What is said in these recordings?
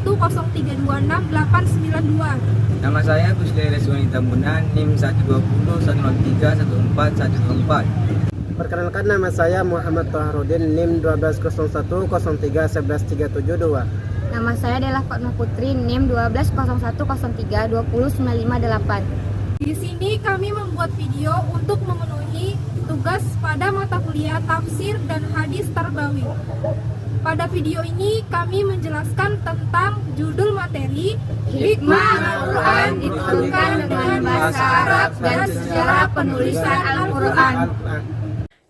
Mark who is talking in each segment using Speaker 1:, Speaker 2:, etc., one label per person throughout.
Speaker 1: 103268892.
Speaker 2: Nama saya Guslia Reswani Tambunan, NIM 120101414.
Speaker 3: Perkenalkan, nama saya Muhammad Toharudin, NIM 120103113772.
Speaker 4: Nama saya adalah Fatma Putri, NIM 120103209558.
Speaker 5: Di sini kami membuat video untuk memenuhi tugas pada mata kuliah tafsir dan hadis tarbawi. Pada video ini kami menjelaskan tentang judul materi Hikmah Al-Quran diturunkan dengan bahasa Arab dan sejarah penulisan Al-Quran.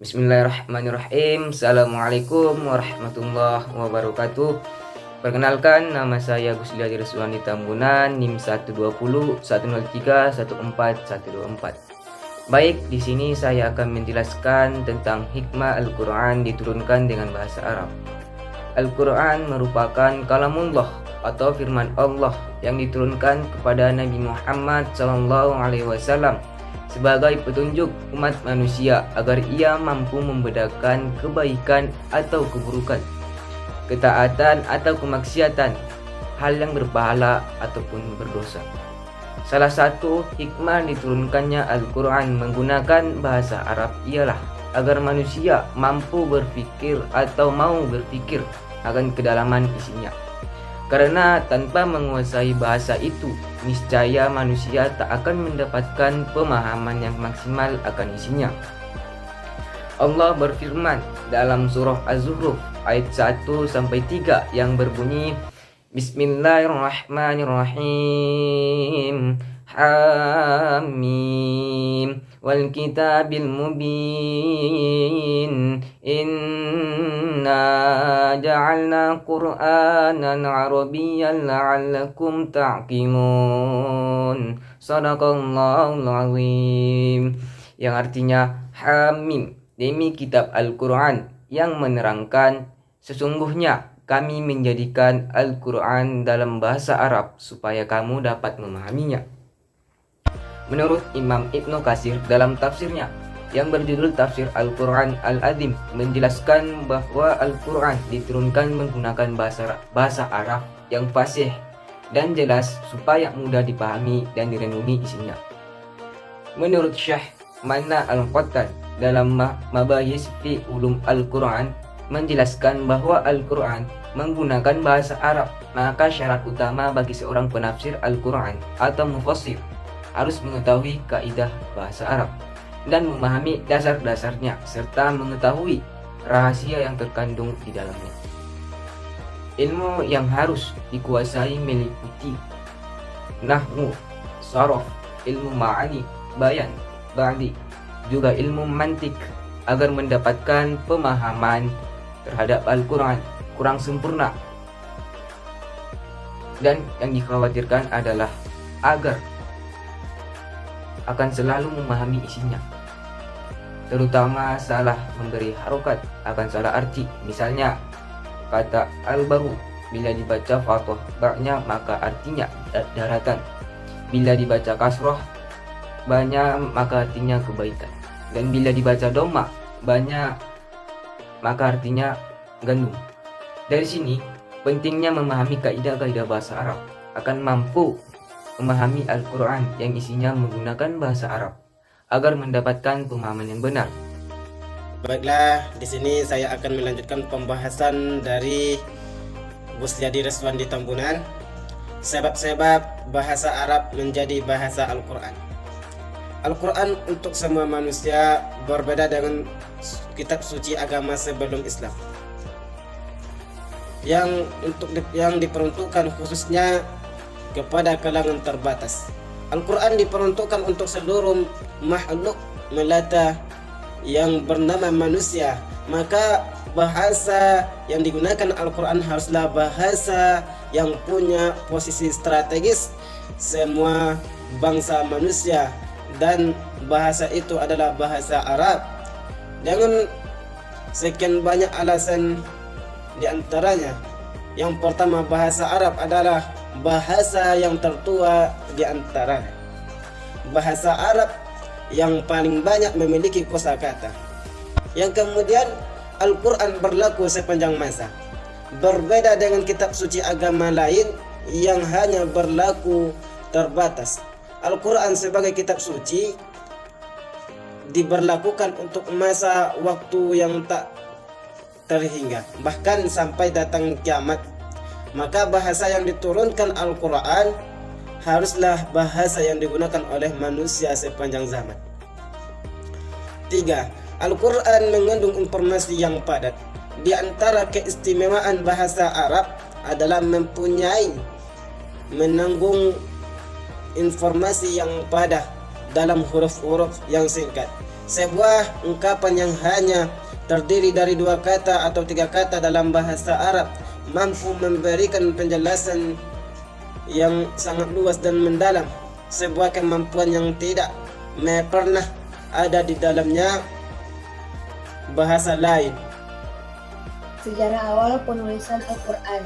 Speaker 1: Bismillahirrahmanirrahim. Assalamualaikum warahmatullahi wabarakatuh. Perkenalkan, nama saya Guslia Reswani Tambunan, NIM 12010131414. Baik, di sini saya akan menjelaskan tentang hikmah Al-Quran diturunkan dengan bahasa Arab. Al-Quran merupakan kalamullah atau firman Allah yang diturunkan kepada Nabi Muhammad SAW sebagai petunjuk umat manusia agar ia mampu membedakan kebaikan atau keburukan, ketaatan atau kemaksiatan, hal yang berpahala ataupun berdosa. Salah satu hikmah diturunkannya Al-Quran menggunakan bahasa Arab ialah agar manusia mampu berpikir atau mau berpikir akan kedalaman isinya. Karena tanpa menguasai bahasa itu, niscaya manusia tak akan mendapatkan pemahaman yang maksimal akan isinya. Allah berfirman dalam surah Az-Zukhruf ayat 1-3 yang berbunyi, Bismillahirrahmanirrahim. Hamim wal kitabil mubin inna ja'alna qur'anan arabiyyan la'allakum ta'qilun. Shadaqallahul azim. Yang artinya, Hamim, demi kitab Al-Quran yang menerangkan, sesungguhnya kami menjadikan Al-Quran dalam bahasa Arab supaya kamu dapat memahaminya. Menurut Imam Ibnu Katsir dalam tafsirnya yang berjudul Tafsir Al-Quran Al-Azim menjelaskan bahwa Al-Quran diturunkan menggunakan bahasa Arab yang fasih dan jelas supaya mudah dipahami dan direnungi isinya. Menurut Syekh Mana Al-Qattan dalam Mabahis fi Ulum Al-Quran menjelaskan bahwa Al-Quran menggunakan bahasa Arab, maka syarat utama bagi seorang penafsir Al-Quran atau mufassir harus mengetahui kaidah bahasa Arab dan memahami dasar-dasarnya serta mengetahui rahasia yang terkandung di dalamnya. Ilmu yang harus dikuasai meliputi nahwu, sharaf, ilmu ma'ani, bayan, ba'di, juga ilmu mantik agar mendapatkan pemahaman terhadap Al-Quran kurang sempurna. Dan yang dikhawatirkan adalah agar akan selalu memahami isinya, terutama salah memberi harokat, akan salah arti. Misalnya kata al-baru, bila dibaca fathah ba'nya maka artinya daratan, bila dibaca kasroh banyak maka artinya kebaikan, dan bila dibaca doma banyak maka artinya gandum. Dari sini pentingnya memahami kaidah-kaidah bahasa Arab akan mampu memahami Al-Quran yang isinya menggunakan bahasa Arab agar mendapatkan pemahaman yang benar.
Speaker 3: Baiklah, di sini saya akan melanjutkan pembahasan dari Guslia Reswani Tambunan, sebab-sebab bahasa Arab menjadi bahasa Al-Quran. Al-Quran untuk semua manusia berbeda dengan kitab suci agama sebelum Islam, yang diperuntukkan khususnya kepada kalangan terbatas. Al-Quran diperuntukkan untuk seluruh makhluk melata yang bernama manusia. Maka bahasa yang digunakan Al-Quran haruslah bahasa yang punya posisi strategis semua bangsa manusia, dan bahasa itu adalah bahasa Arab. Dengan sekian banyak alasan, di antaranya yang pertama, bahasa Arab adalah bahasa yang tertua di antara bahasa Arab yang paling banyak memiliki kosakata. Yang kemudian, Al-Quran berlaku sepanjang masa. berbeda dengan kitab suci agama lain yang hanya berlaku terbatas. Al-Quran sebagai kitab suci diberlakukan untuk masa waktu yang tak terhingga, bahkan sampai datang kiamat. Maka bahasa yang diturunkan Al-Quran haruslah bahasa yang digunakan oleh manusia sepanjang zaman. 3. Al-Quran mengandung informasi yang padat. Di antara keistimewaan bahasa Arab adalah menanggung informasi yang padat dalam huruf-huruf yang singkat. Sebuah ungkapan yang hanya terdiri dari 2 kata atau 3 kata dalam bahasa Arab mampu memberikan penjelasan yang sangat luas dan mendalam, sebuah kemampuan yang tidak pernah ada di dalamnya bahasa lain.
Speaker 4: Sejarah awal penulisan Al-Quran.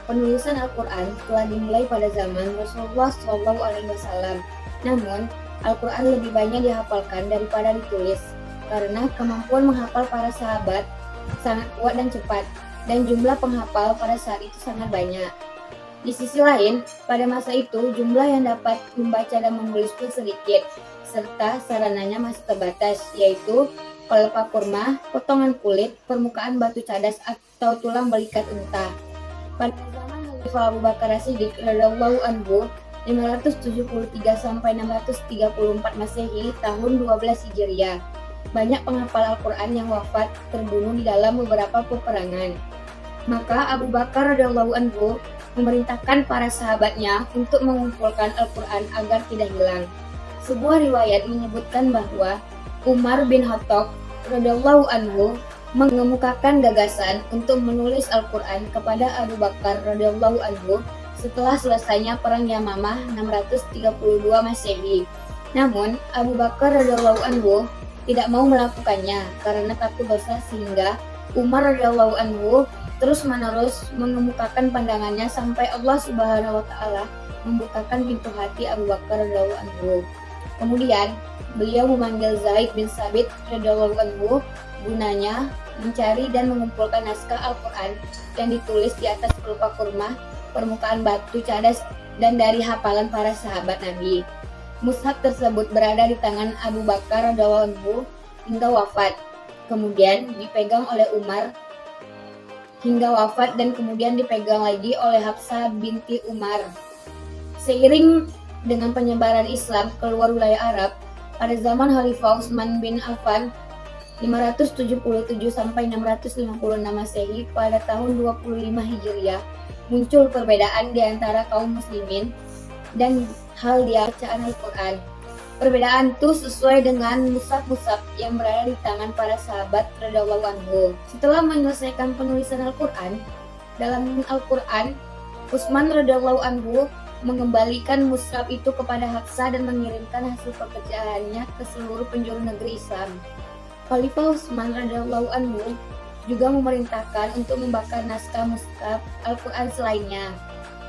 Speaker 4: Penulisan Al-Quran telah dimulai pada zaman Rasulullah SAW. Namun, Al-Quran lebih banyak dihafalkan daripada ditulis, karena kemampuan menghafal para sahabat sangat kuat dan cepat, dan jumlah penghafal pada saat itu sangat banyak. Di sisi lain, pada masa itu jumlah yang dapat membaca dan menulis pun sedikit, serta sarananya masih terbatas, yaitu pelepah kurma, potongan kulit, permukaan batu cadas atau tulang belikat unta. Pada zaman Khalifah Abu Bakar As-Siddiq radhiyallahu anhu 573 sampai 634 Masehi tahun 12 Hijriah. Banyak penghafal Al-Quran yang wafat terbunuh di dalam beberapa peperangan. Maka Abu Bakar radhiyallahu anhu memerintahkan para sahabatnya untuk mengumpulkan Al-Quran agar tidak hilang. Sebuah riwayat menyebutkan bahwa Umar bin Khattab radhiyallahu anhu mengemukakan gagasan untuk menulis Al-Quran kepada Abu Bakar radhiyallahu anhu setelah selesainya perang Yamamah 632 Masehi. Namun Abu Bakar radhiyallahu anhu tidak mau melakukannya karena takut dosa, sehingga Umar radhiyallahu anhu terus-menerus mengemukakan pandangannya sampai Allah Subhanahu wa taala membukakan pintu hati Abu Bakar radhiyallahu anhu. Kemudian beliau memanggil Zaid bin Sabit radhiyallahu anhu gunanya mencari dan mengumpulkan naskah Al-Quran yang ditulis di atas pelepah kurma, permukaan batu cadas, dan dari hafalan para sahabat Nabi. Mushaf tersebut berada di tangan Abu Bakar radhiyallahu anhu hingga wafat. Kemudian dipegang oleh Umar hingga wafat, dan kemudian dipegang lagi oleh Hafsah binti Umar. Seiring dengan penyebaran Islam keluar wilayah Arab, pada zaman Khalifah Utsman bin Affan 577 sampai 656 Masehi pada tahun 25 Hijriah, muncul perbedaan di antara kaum muslimin dan hal dia bacaan Al-Quran. Perbedaan itu sesuai dengan mushaf-mushaf yang berada di tangan para sahabat radhiyallahu anhu. Setelah menyelesaikan penulisan Al-Quran, dalam Al-Quran, Utsman radhiyallahu anhu mengembalikan mushaf itu kepada Hafsah dan mengirimkan hasil pekerjaannya ke seluruh penjuru negeri Islam. Khalifah Utsman radhiyallahu anhu juga memerintahkan untuk membakar naskah mushaf Al-Quran selainnya.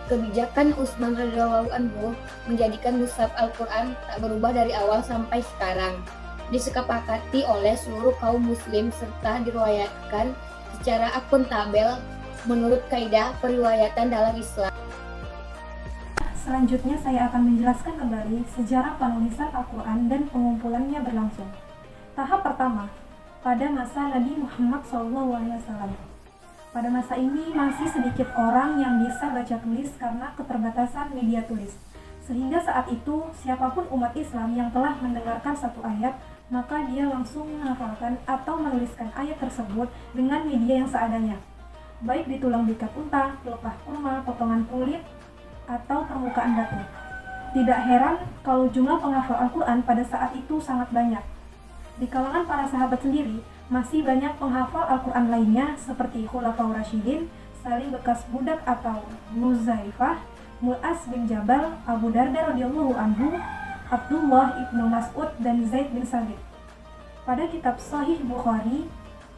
Speaker 4: Kebijakan Utsman radhiyallahu anhu menjadikan mushaf Al-Quran tak berubah dari awal sampai sekarang. Disepakati oleh seluruh kaum muslim serta diriwayatkan secara akuntabel menurut kaidah periwayatan dalam Islam.
Speaker 5: Selanjutnya saya akan menjelaskan kembali sejarah penulisan Al-Quran dan pengumpulannya berlangsung. Tahap pertama, pada masa Nabi Muhammad SAW. Pada masa ini masih sedikit orang yang bisa baca tulis karena keterbatasan media tulis. Sehingga saat itu siapapun umat Islam yang telah mendengarkan satu ayat, maka dia langsung menghafalkan atau menuliskan ayat tersebut dengan media yang seadanya, baik di tulang belikat unta, pelepah kurma, potongan kulit, atau permukaan batu. Tidak heran kalau jumlah penghafal Al-Quran pada saat itu sangat banyak. Di kalangan para sahabat sendiri, masih banyak penghafal Al-Quran lainnya seperti Khulafaur Rasyidin, Salim bekas budak atau Muzaifah, Mu'az bin Jabal, Abu Darda radhiyallahu anhu, Abdullah ibnu Mas'ud, dan Zaid bin Sabit. Pada kitab Sahih Bukhari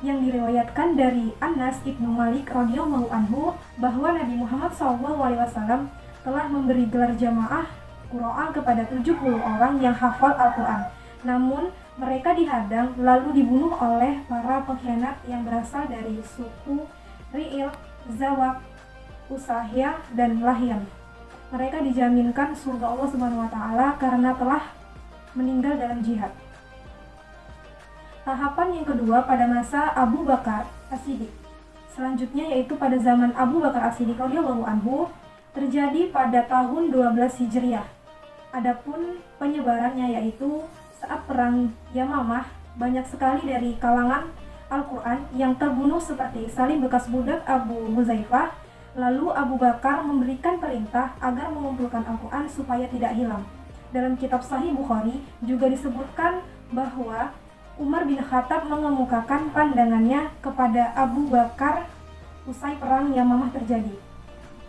Speaker 5: yang diriwayatkan dari Anas ibnu Malik radhiyallahu anhu bahwa Nabi Muhammad SAW telah memberi gelar jamaah Qur'an kepada 70 orang yang hafal Al-Quran. Namun mereka dihadang lalu dibunuh oleh para pengkhianat yang berasal dari suku Ri'il Zawak, Usahyah, dan Lahyan. Mereka dijaminkan surga Allah Subhanahu wa taala karena telah meninggal dalam jihad. Tahapan yang kedua pada masa Abu Bakar As-Siddiq. Selanjutnya yaitu pada zaman Abu Bakar As-Siddiq radhiyallahu anhu terjadi pada tahun 12 Hijriah. Adapun penyebarannya yaitu saat perang Yamamah, banyak sekali dari kalangan Al-Quran yang terbunuh seperti Salim bekas budak Abu Huzaifah. Lalu Abu Bakar memberikan perintah agar mengumpulkan Al-Quran supaya tidak hilang. Dalam kitab Sahih Bukhari juga disebutkan bahwa Umar bin Khattab mengemukakan pandangannya kepada Abu Bakar usai perang Yamamah terjadi.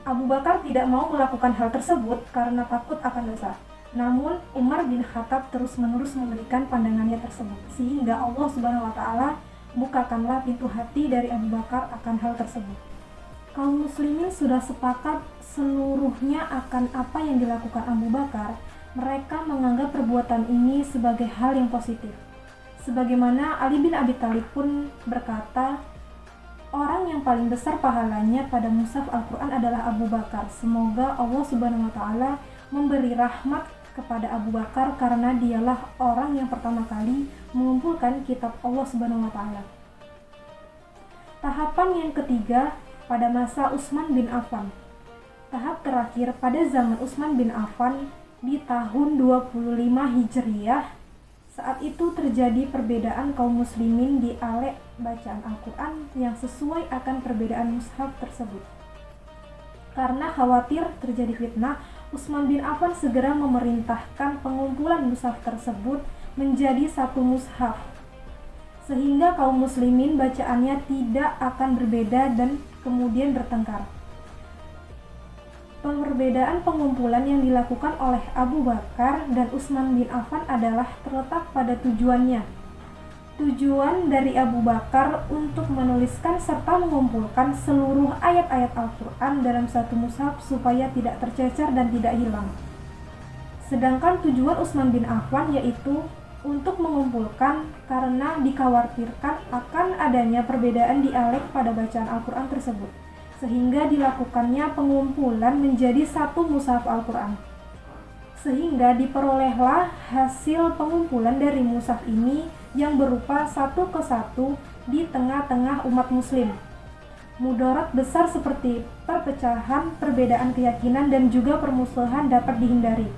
Speaker 5: Abu Bakar tidak mau melakukan hal tersebut karena takut akan dosa. Namun Umar bin Khattab terus-menerus memberikan pandangannya tersebut, sehingga Allah Subhanahu wa taala bukakanlah pintu hati dari Abu Bakar akan hal tersebut. Kaum muslimin sudah sepakat seluruhnya akan apa yang dilakukan Abu Bakar. Mereka menganggap perbuatan ini sebagai hal yang positif. Sebagaimana Ali bin Abi Thalib pun berkata, orang yang paling besar pahalanya pada mushaf Al-Quran adalah Abu Bakar. Semoga Allah Subhanahu wa taala memberi rahmat kepada Abu Bakar karena dialah orang yang pertama kali mengumpulkan kitab Allah Subhanahu wa taala. Tahapan yang ketiga pada masa Utsman bin Affan. Tahap terakhir pada zaman Utsman bin Affan di tahun 25 Hijriah. Saat itu terjadi perbedaan kaum muslimin di alek bacaan Al-Quran yang sesuai akan perbedaan mushaf tersebut. Karena khawatir terjadi fitnah, Utsman bin Affan segera memerintahkan pengumpulan mushaf tersebut menjadi satu mushaf, sehingga kaum muslimin bacaannya tidak akan berbeda dan kemudian bertengkar. Perbedaan pengumpulan yang dilakukan oleh Abu Bakar dan Utsman bin Affan adalah terletak pada tujuannya. Tujuan dari Abu Bakar untuk menuliskan serta mengumpulkan seluruh ayat-ayat Al-Quran dalam satu mushaf supaya tidak tercecer dan tidak hilang. Sedangkan tujuan Utsman bin Affan yaitu untuk mengumpulkan karena dikhawatirkan akan adanya perbedaan dialek pada bacaan Al-Quran tersebut, sehingga dilakukannya pengumpulan menjadi satu mushaf Al-Quran. Sehingga diperolehlah hasil pengumpulan dari mushaf ini yang berupa satu kesatu di tengah-tengah umat muslim. Mudarat besar seperti perpecahan, perbedaan keyakinan, dan juga permusuhan dapat dihindari.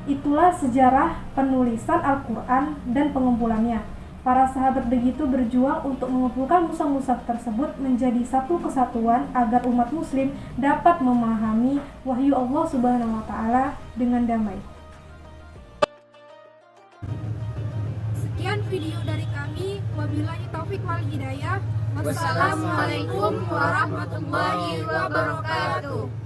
Speaker 5: Itulah sejarah penulisan Al-Quran dan pengumpulannya. Para sahabat begitu berjuang untuk mengumpulkan mushaf-mushaf tersebut menjadi satu kesatuan agar umat muslim dapat memahami wahyu Allah Subhanahu wa taala dengan damai. Sekian video dari kami. Wabillahi taufik wal hidayah. Wassalamualaikum warahmatullahi wabarakatuh.